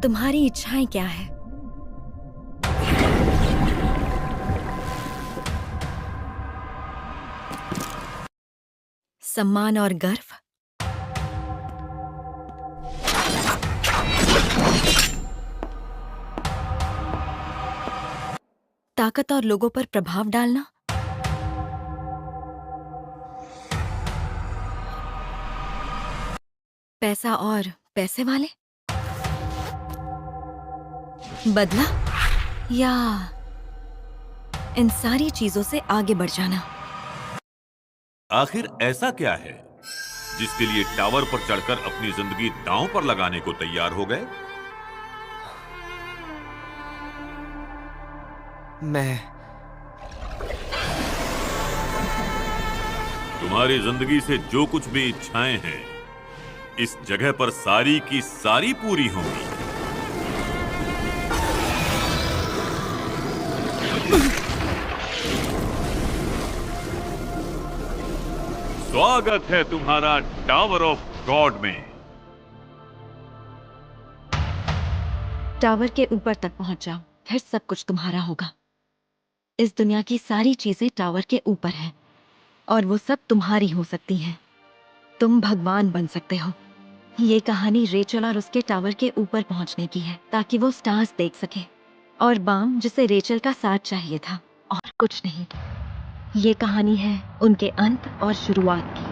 तुम्हारी इच्छाएं क्या है? सम्मान और गर्व? ताकत और लोगों पर प्रभाव डालना? पैसा और पैसे वाले? बदला? या इन सारी चीजों से आगे बढ़ जाना? आखिर ऐसा क्या है जिसके लिए टावर पर चढ़कर अपनी जिंदगी दांव पर लगाने को तैयार हो गए? मैं तुम्हारी जिंदगी से जो कुछ भी इच्छाएं हैं, इस जगह पर सारी की सारी पूरी होंगी। स्वागत है तुम्हारा टावर ऑफ गॉड में। टावर के ऊपर तक पहुंच जाओ, फिर सब कुछ तुम्हारा होगा। इस दुनिया की सारी चीजें टावर के ऊपर हैं, और वो सब तुम्हारी हो सकती हैं। तुम भगवान बन सकते हो। ये कहानी रेचल और उसके टावर के ऊपर पहुंचने की है, ताकि वो स्टार्स देख सके। और बाम जिसे रेचल का साथ चाहिए था, और कुछ नहीं। ये कहानी है उनके अंत और शुरुआत की।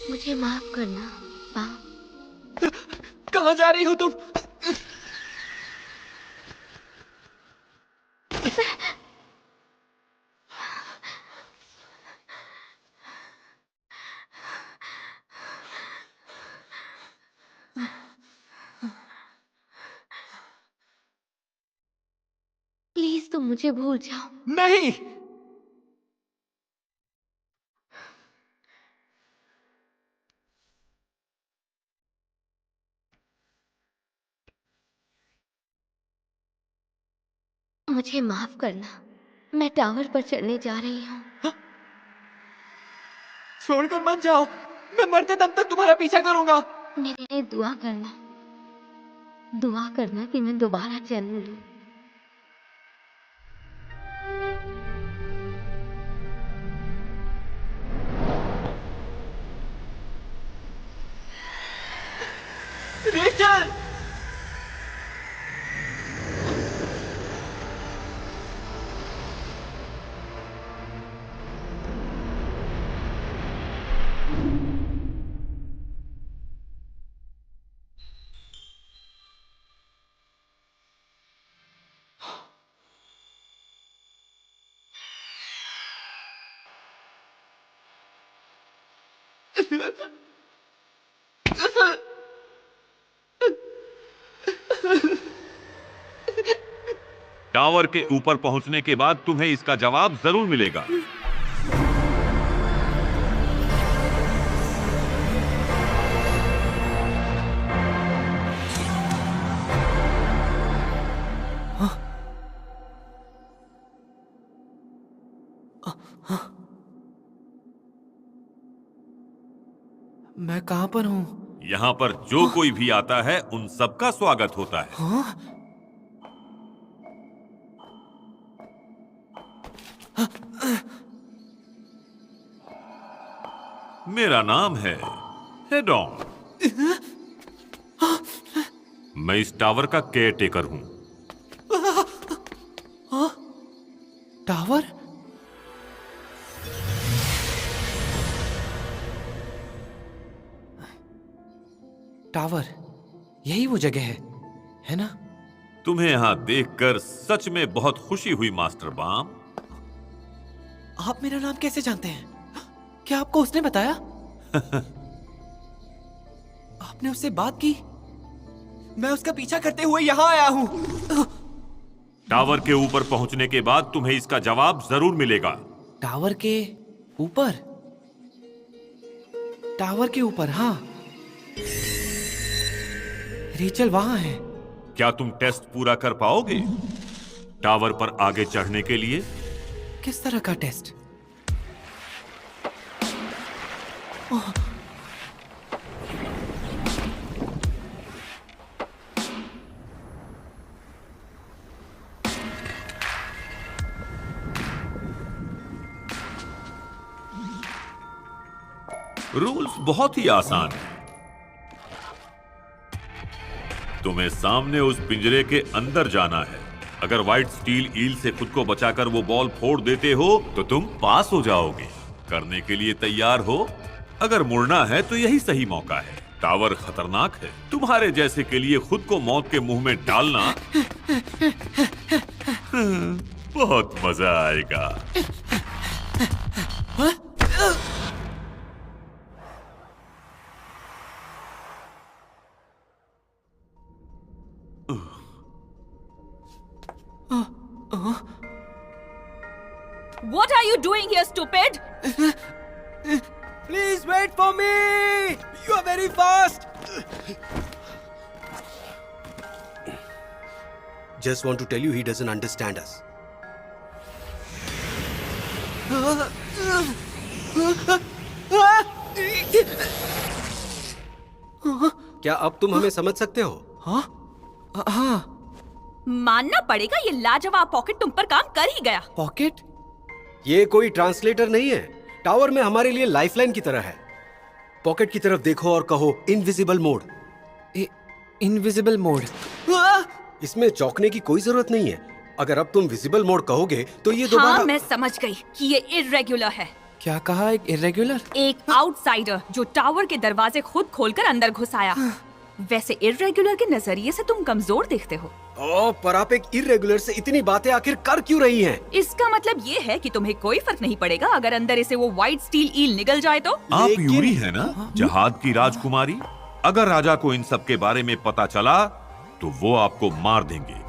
मुझे माफ करना बाम। कहाँ जा रही हो तुम? प्लीज तुम मुझे भूल जाओ। नहीं। मुझे माफ करना, मैं टावर पर चढ़ने जा रही हूँ। छोड़कर मत जाओ, मैं मरते दम तक तुम्हारा पीछा करूंगा। मेरे लिए दुआ करना, दुआ करना कि मैं दोबारा जन्म लूं। रेचल! टावर के ऊपर पहुंचने के बाद तुम्हें इसका जवाब जरूर मिलेगा। मैं कहां पर हूं? यहाँ पर जो कोई भी आता है उन सबका स्वागत होता है। हाँ? मेरा नाम है हेडॉन। मैं इस टावर का केयर टेकर हूं। टावर? टावर, यही वो जगह है ना? तुम्हें यहां देखकर सच में बहुत खुशी हुई मास्टर बाम। आप मेरा नाम कैसे जानते हैं? क्या आपको उसने बताया? आपने उससे बात की? मैं उसका पीछा करते हुए यहां आया हूं। टावर के ऊपर पहुंचने के बाद तुम्हें इसका जवाब जरूर मिलेगा। टावर के ऊपर? टावर के ऊपर, हाँ। रेचल वहां है। क्या तुम टेस्ट पूरा कर पाओगे टावर पर आगे चढ़ने के लिए? किस तरह का टेस्ट? रूल्स बहुत ही आसान है। तुम्हें सामने उस पिंजरे के अंदर जाना है। अगर व्हाइट स्टील ईल से खुद को बचाकर वो बॉल फोड़ देते हो तो तुम पास हो जाओगे। करने के लिए तैयार हो? अगर मुड़ना है तो यही सही मौका है। टावर खतरनाक है। तुम्हारे जैसे के लिए खुद को मौत के मुंह में डालना बहुत मजा आएगा। What are you doing here, stupid? Please wait for me! You are very fast! Just want to tell you he doesn't understand us. क्या अब तुम हमें समझ सकते हो? हाँ? हाँ। मानना पड़ेगा ये लाजवाब पॉकेट तुम पर काम कर ही गया। पॉकेट? ये कोई ट्रांसलेटर नहीं है। टावर में हमारे लिए लाइफलाइन की तरह है। पॉकेट की तरफ देखो और कहो इनविजिबल मोड। Invisible mode? इसमें चौंकने की कोई जरूरत नहीं है। अगर अब तुम विजिबल मोड कहोगे तो ये दोबारा। हाँ, मैं समझ गई कि ये इर्रेगुलर है। क्या कहा? एक इर्रेगुलर? एक आउटसाइडर जो टावर के दरवाजे खुद खोलकर अंदर घुस आया। वैसे इर्रेगुलर के नजरिए से तुम कमजोर दिखते हो। पर आप एक इर्रेगुलर से इतनी बातें आखिर कर क्यों रही हैं? इसका मतलब ये है कि तुम्हें कोई फर्क नहीं पड़ेगा अगर अंदर इसे वो व्हाइट स्टील ईल निगल जाए तो। आप यूरी है ना, जहाद की राजकुमारी। अगर राजा को इन सब के बारे में पता चला तो वो आपको मार देंगे।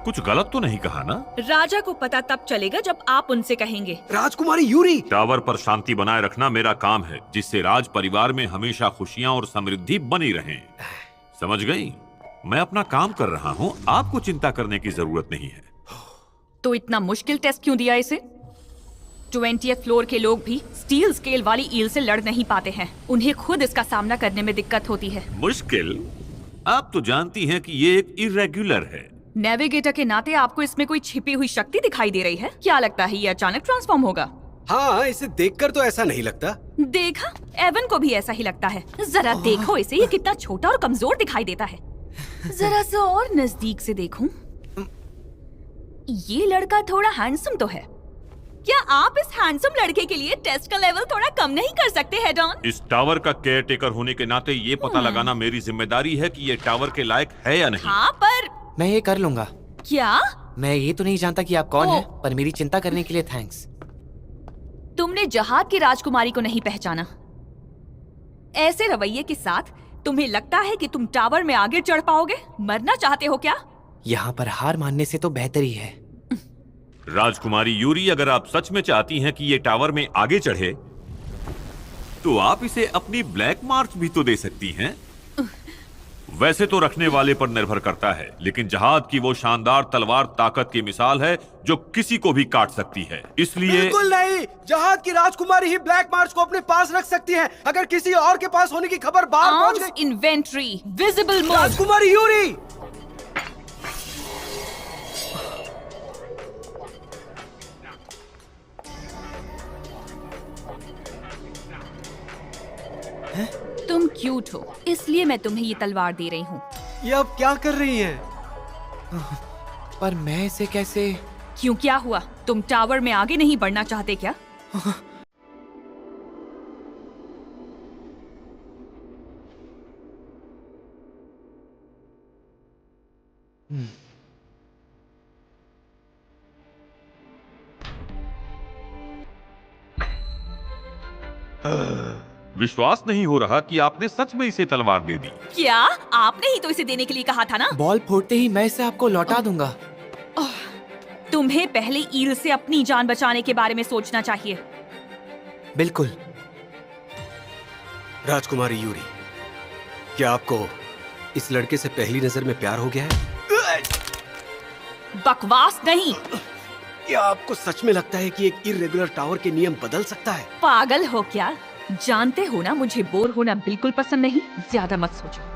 कुछ गलत तो नहीं कहा ना? राजा को पता तब चलेगा जब आप उनसे कहेंगे। राजकुमारी यूरी! टावर पर शांति बनाए रखना मेरा काम है, जिससे राज परिवार में हमेशा खुशियां और समृद्धि बनी रहें। समझ गई? मैं अपना काम कर रहा हूँ, आपको चिंता करने की जरूरत नहीं है। तो इतना मुश्किल टेस्ट क्यों दिया इसे? 20th फ्लोर के लोग भी स्टील स्केल वाली ईल से लड़ नहीं पाते हैं। उन्हें खुद इसका सामना करने में दिक्कत होती है। मुश्किल? आप तो जानती हैं कि ये एक इर्रेगुलर है। नेविगेटर के नाते आपको इसमें कोई छिपी हुई शक्ति दिखाई दे रही है? क्या लगता है ये अचानक ट्रांसफॉर्म होगा? हाँ, इसे देखकर तो ऐसा नहीं लगता। देखा, एवन को भी ऐसा ही लगता है। जरा देखो इसे, ये कितना छोटा और कमजोर दिखाई देता है। जरा सा और नजदीक से देखूं। ये लड़का थोड़ा हैंडसम तो है। क्या आप इस हैंडसम लड़के के लिए टेस्ट का लेवल थोड़ा कम नहीं कर सकते हैं डॉन? इस टावर का केयर टेकर होने के नाते ये पता लगाना मेरी जिम्मेदारी है कि ये टावर के लायक है या नहीं। हाँ, पर मैं ये कर लूंगा। क्या? मैं ये तो नहीं जानता कि आप कौन हैं, पर मेरी चिंता करने के लिए थैंक्स। तुमने जहाद की राजकुमारी को नहीं पहचाना। ऐसे रवैये के साथ तुम्हें लगता है कि तुम टावर में आगे चढ़ पाओगे? मरना चाहते हो क्या? यहाँ पर हार मानने से तो बेहतर ही है। राजकुमारी यूरी, अगर आप सच में चाहती हैं कि ये टावर में आगे चढ़े, तो आप इसे अपनी ब्लैक मार्च भी तो दे सकती हैं। वैसे तो रखने वाले पर निर्भर करता है, लेकिन जहाद की वो शानदार तलवार ताकत की मिसाल है जो किसी को भी काट सकती है। इसलिए बिल्कुल नहीं, जहाद की राजकुमारी ही ब्लैक मार्च को अपने पास रख सकती है। अगर किसी और के पास होने की खबर बाहर पहुंच आर्म्स गई। Inventory visible mode. राजकुमारी यूरी, तुम क्यूट हो, इसलिए मैं तुम्हें ये तलवार दे रही हूँ। ये अब क्या कर रही हैं? पर मैं इसे कैसे? क्यों, क्या हुआ? तुम टावर में आगे नहीं बढ़ना चाहते क्या? विश्वास नहीं हो रहा कि आपने सच में इसे तलवार दे दी। क्या? आपने ही तो इसे देने के लिए कहा था ना? बॉल फोड़ते ही मैं इसे आपको लौटा दूंगा। तुम्हें पहले ईल से अपनी जान बचाने के बारे में सोचना चाहिए। बिल्कुल। राजकुमारी यूरी, क्या आपको इस लड़के से पहली नजर में प्यार हो गया है? बकवास नहीं। क्या आपको सच में लगता है कि एक इर्रेगुलर टावर के नियम बदल सकता है? पागल हो क्या? जानते हो ना, मुझे बोर होना बिल्कुल पसंद नहीं। ज्यादा मत सोचो।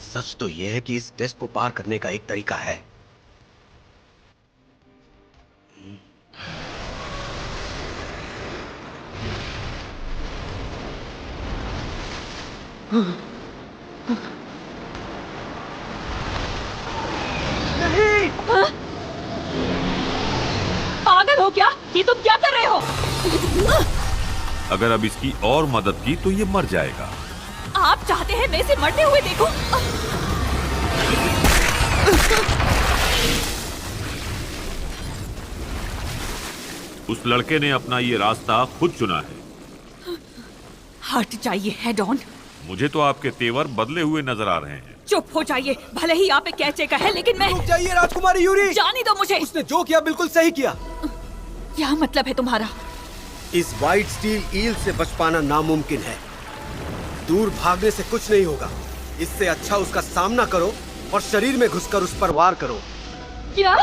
सच तो यह है कि इस टेस्ट को पार करने का एक तरीका है। पागल हो क्या? ये तुम क्या कर रहे हो? अगर अब इसकी और मदद की तो ये मर जाएगा। आप चाहते हैं मैं इसे मरते हुए देखूं? उस लड़के ने अपना ये रास्ता खुद चुना है। हट जाइए हेड ऑन। मुझे तो आपके तेवर बदले हुए नजर आ रहे हैं। चुप हो जाइए। भले ही आप एक कैचे का है, लेकिन मैं। रुक जाइए राजकुमारी यूरी, जाने दो मुझे। उसने जो किया बिल्कुल सही किया। क्या मतलब है तुम्हारा? इस वाइट स्टील ईल से बच पाना नामुमकिन है। दूर भागने से कुछ नहीं होगा। इससे अच्छा उसका सामना करो और शरीर में घुसकर उस पर वार करो। क्या?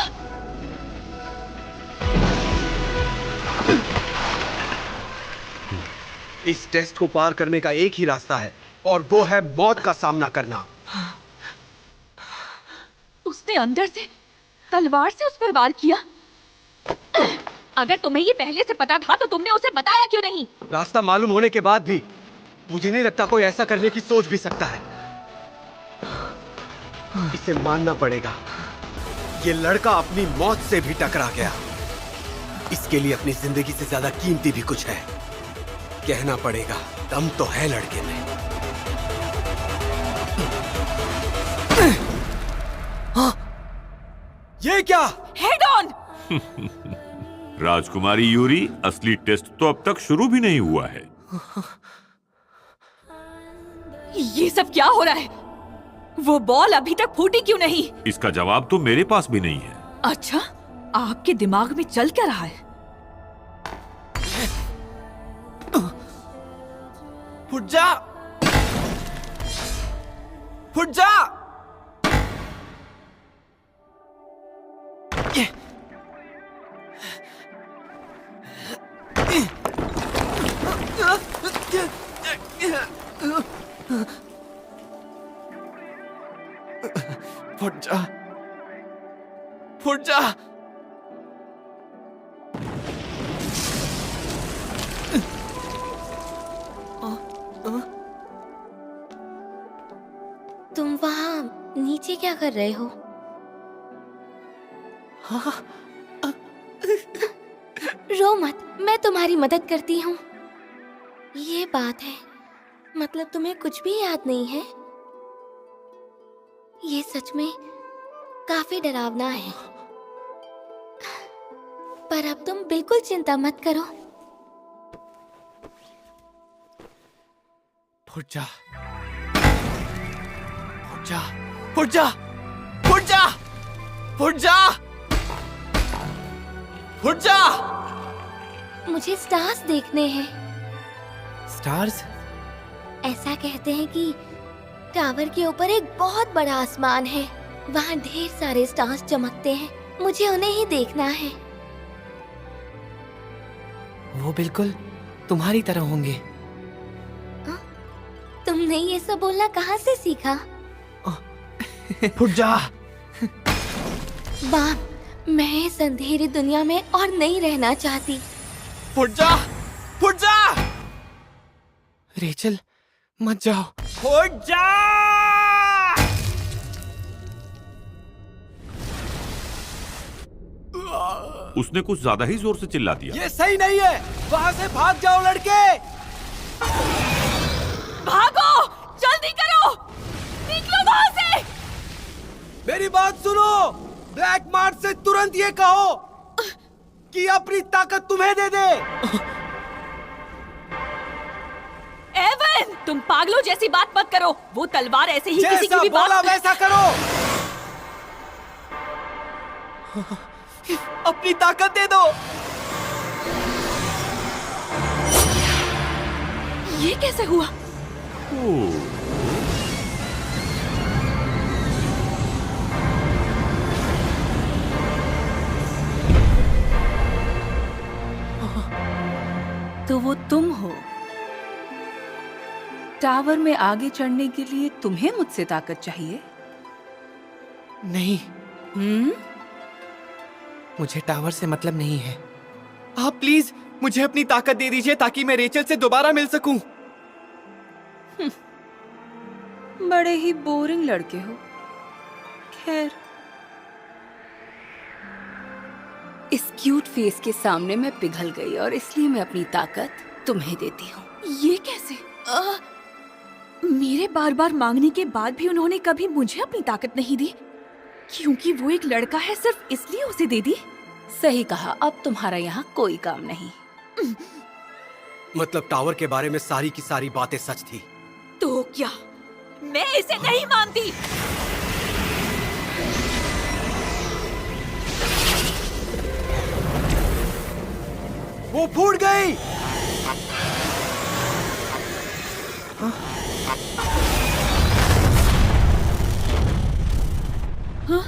इस टेस्ट को पार करने का एक ही रास्ता है, और वो है मौत का सामना करना। उसने अंदर से तलवार से उस पर वार किया। अगर तुम्हें ये पहले से पता था तो तुमने उसे बताया क्यों नहीं? रास्ता मालूम होने के बाद भी मुझे नहीं लगता कोई ऐसा करने की सोच भी सकता है। इसे मानना पड़ेगा, ये लड़का अपनी मौत से भी टकरा गया। इसके लिए अपनी जिंदगी से ज्यादा कीमती भी कुछ है। कहना पड़ेगा, दम तो है लड़के में। ये क्या? Head on. राजकुमारी यूरी, असली टेस्ट तो अब तक शुरू भी नहीं हुआ है। ये सब क्या हो रहा है? वो बॉल अभी तक फूटी क्यों नहीं? इसका जवाब तो मेरे पास भी नहीं है। अच्छा, आपके दिमाग में चल क्या रहा है? फुट जा! फुट जा! फुट जा! फुट जा! तुम वहाँ नीचे क्या कर रहे हो? रो मत, मैं तुम्हारी मदद करती हूँ। ये बात है, मतलब तुम्हें कुछ भी याद नहीं है? ये सच में काफी डरावना है। पर अब तुम बिल्कुल चिंता मत करो। फुट जा, फुट जा, फुट जा, फुट जा, फुट जा, फुट जा। मुझे स्टार्स देखने हैं। स्टार्स? ऐसा कहते हैं कि टावर के ऊपर एक बहुत बड़ा आसमान है, वहाँ ढेर सारे स्टार्स चमकते हैं। मुझे उन्हें ही देखना है। वो बिल्कुल तुम्हारी तरह होंगे। तुमने ये सब बोलना कहाँ से सीखा? फुट जा। बाप, मैं इस अंधेरी दुनिया में और नहीं रहना चाहती। फुट जा, फुट जा। रेचल, मत जाओ। फुट जा। उसने कुछ ज्यादा ही जोर से चिल्ला दिया। ये सही नहीं है। वहाँ से भाग जाओ लड़के। भागो, जल्दी करो, निकलो वहाँ से। मेरी बात सुनो। ब्लैक मार्च से तुरंत ये कहो कि अपनी ताकत तुम्हें दे दे। एवन, तुम पागलों जैसी बात मत करो। वो तलवार ऐसे ही किसी की भी बोला बात। वैसा करो। अपनी ताकत दे दो। ये कैसे हुआ? तो वो तुम हो। टावर में आगे चढ़ने के लिए तुम्हें मुझसे ताकत चाहिए? नहीं, हम्म? मुझे टावर से मतलब नहीं है। आप प्लीज मुझे अपनी ताकत दे दीजिए ताकि मैं रेचल से दोबारा मिल सकूं। बड़े ही बोरिंग लड़के हो। खैर, इस क्यूट फेस के सामने मैं पिघल गई और इसलिए मैं अपनी ताकत तुम्हें देती हूँ। ये कैसे? मेरे बार बार मांगने के बाद भी उन्होंने कभी मुझे अपनी ताकत नहीं दी, क्योंकि वो एक लड़का है, सिर्फ इसलिए उसे दे दी। सही कहा। अब तुम्हारा यहाँ कोई काम नहीं। मतलब टावर के बारे में सारी की सारी बातें सच थी। तो क्या? मैं इसे नहीं मानती। वो फूट गई। हाँ?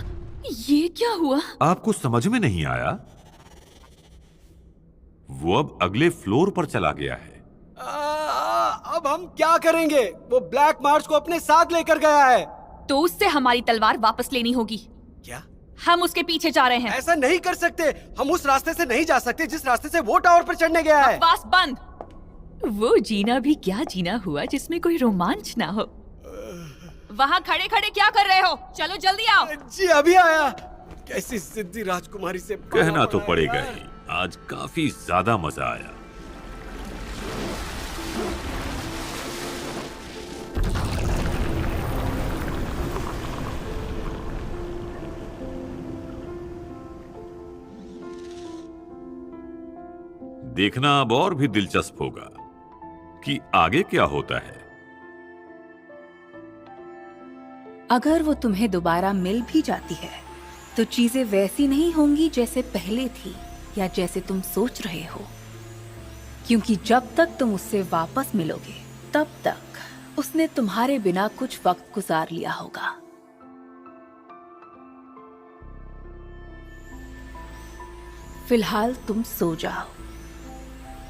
ये क्या हुआ? आपको समझ में नहीं आया? वो अब अगले फ्लोर पर चला गया है। अब हम क्या करेंगे? वो ब्लैक मार्च को अपने साथ लेकर गया है। तो उससे हमारी तलवार वापस लेनी होगी। क्या? हम उसके पीछे जा रहे हैं। ऐसा नहीं कर सकते। हम उस रास्ते से नहीं जा सकते जिस रास्ते से वो टावर पर चढ़ने गया है। बकवास बंद। वो जीना भी क्या जीना हुआ जिसमें कोई रोमांच ना हो। वहाँ खड़े खड़े क्या कर रहे हो? चलो जल्दी आओ। जी अभी आया। कैसी सिद्धि राजकुमारी से कहना तो पड़ेगा ही, आज काफी ज्यादा मजा आया। देखना अब और भी दिलचस्प होगा कि आगे क्या होता है। अगर वो तुम्हें दोबारा मिल भी जाती है तो चीजें वैसी नहीं होंगी जैसे पहले थी या जैसे तुम सोच रहे हो, क्योंकि जब तक तुम उससे वापस मिलोगे तब तक उसने तुम्हारे बिना कुछ वक्त गुजार लिया होगा। फिलहाल तुम सो जाओ।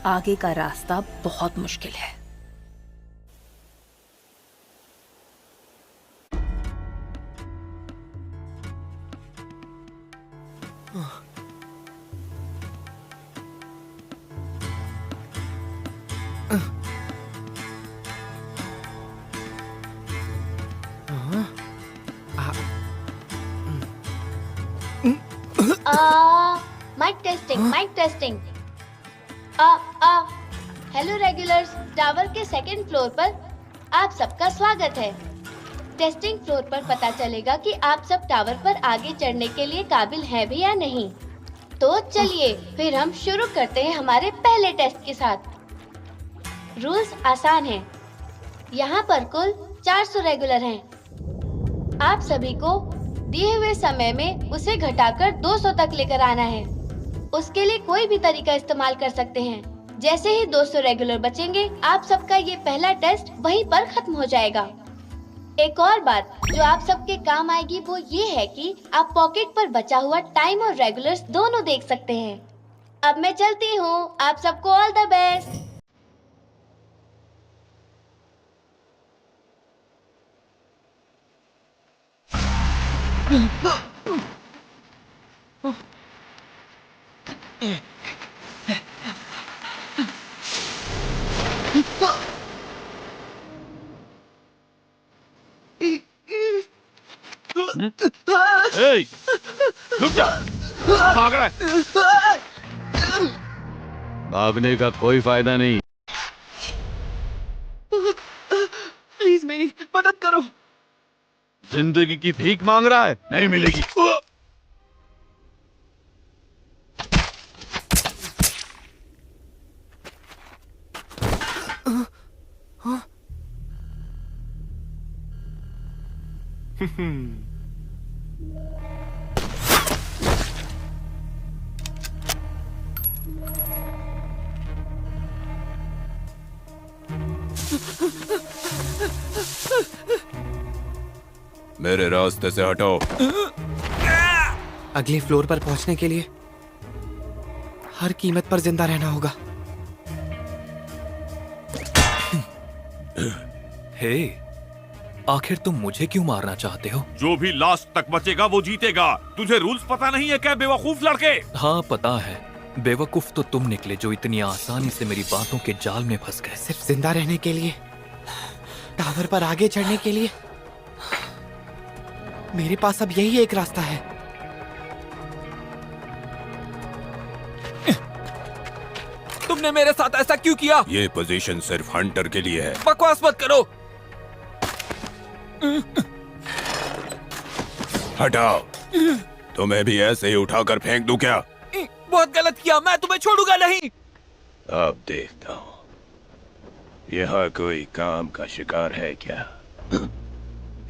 आगे का रास्ता बहुत मुश्किल है। Mike testing. Hello regulars, tower के सेकंड फ्लोर पर आप सबका स्वागत है। टेस्टिंग फ्लोर पर पता चलेगा कि आप सब टावर पर आगे चढ़ने के लिए काबिल हैं भी या नहीं। तो चलिए फिर हम शुरू करते हैं हमारे पहले टेस्ट के साथ। रूल्स आसान हैं। यहाँ पर कुल 400 रेगुलर हैं। आप सभी को दिए हुए समय में उसे घटाकर 200 तक लेकर आना है। उसके लिए कोई भी तरीका इस्तेमाल कर सकते हैं। जैसे ही 200 रेगुलर बचेंगे, आप सबका ये पहला टेस्ट वहीं पर खत्म हो जाएगा। एक और बात जो आप सबके काम आएगी वो ये है कि आप पॉकेट पर बचा हुआ टाइम और रेगुलर्स दोनों देख सकते हैं। अब मैं चलती हूँ। आप सबको ऑल द बेस्ट। ए, रुक जा। भाग रहा है। भागने का कोई फायदा नहीं। प्लीज मेरी मदद करो। जिंदगी की भीख मांग रहा है, नहीं मिलेगी। मेरे रास्ते से हटो। अगले फ्लोर पर पहुंचने के लिए हर कीमत पर जिंदा रहना होगा। हे, आखिर तुम मुझे क्यों मारना चाहते हो? जो भी लास्ट तक बचेगा वो जीतेगा। तुझे रूल्स पता नहीं है क्या बेवकूफ लड़के? हाँ पता है। बेवकूफ तो तुम निकले जो इतनी आसानी से मेरी बातों के जाल में फंस गए। सिर्फ जिंदा रहने के लिए, टावर पर आगे चढ़ने के लिए मेरे पास अब यही एक रास्ता है। तुमने मेरे साथ ऐसा क्यों किया? ये पोजीशन सिर्फ हंटर के लिए है। बकवास मत करो। हटाओ। तुम्हें भी ऐसे ही उठाकर फेंक दूं क्या? बहुत गलत किया, मैं तुम्हें छोड़ूंगा नहीं। अब देखता हूँ यहाँ कोई काम का शिकार है क्या।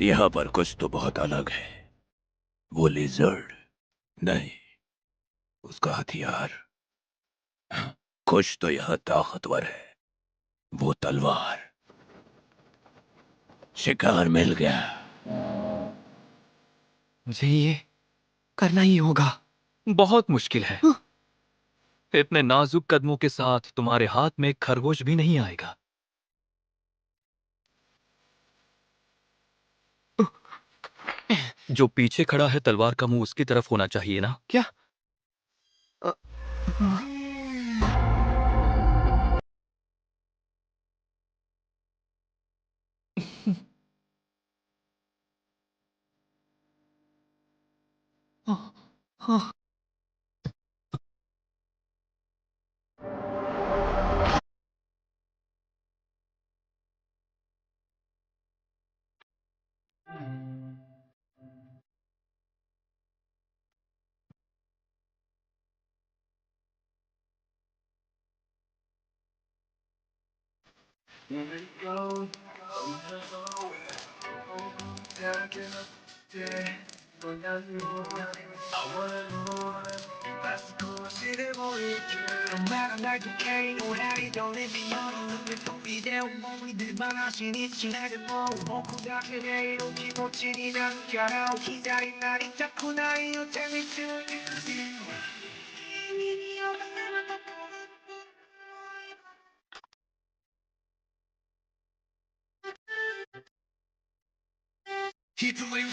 यहाँ पर कुछ तो बहुत अलग है। वो लिजर्ड नहीं, उसका हथियार। कुछ तो यहाँ ताकतवर है। वो तलवार। शिकार मिल गया। मुझे ये करना ही होगा। बहुत मुश्किल है। इतने नाजुक कदमों के साथ तुम्हारे हाथ में एक खरगोश भी नहीं आएगा। जो पीछे खड़ा है तलवार का मुंह उसकी तरफ होना चाहिए ना? क्या? हाँ। Keep away.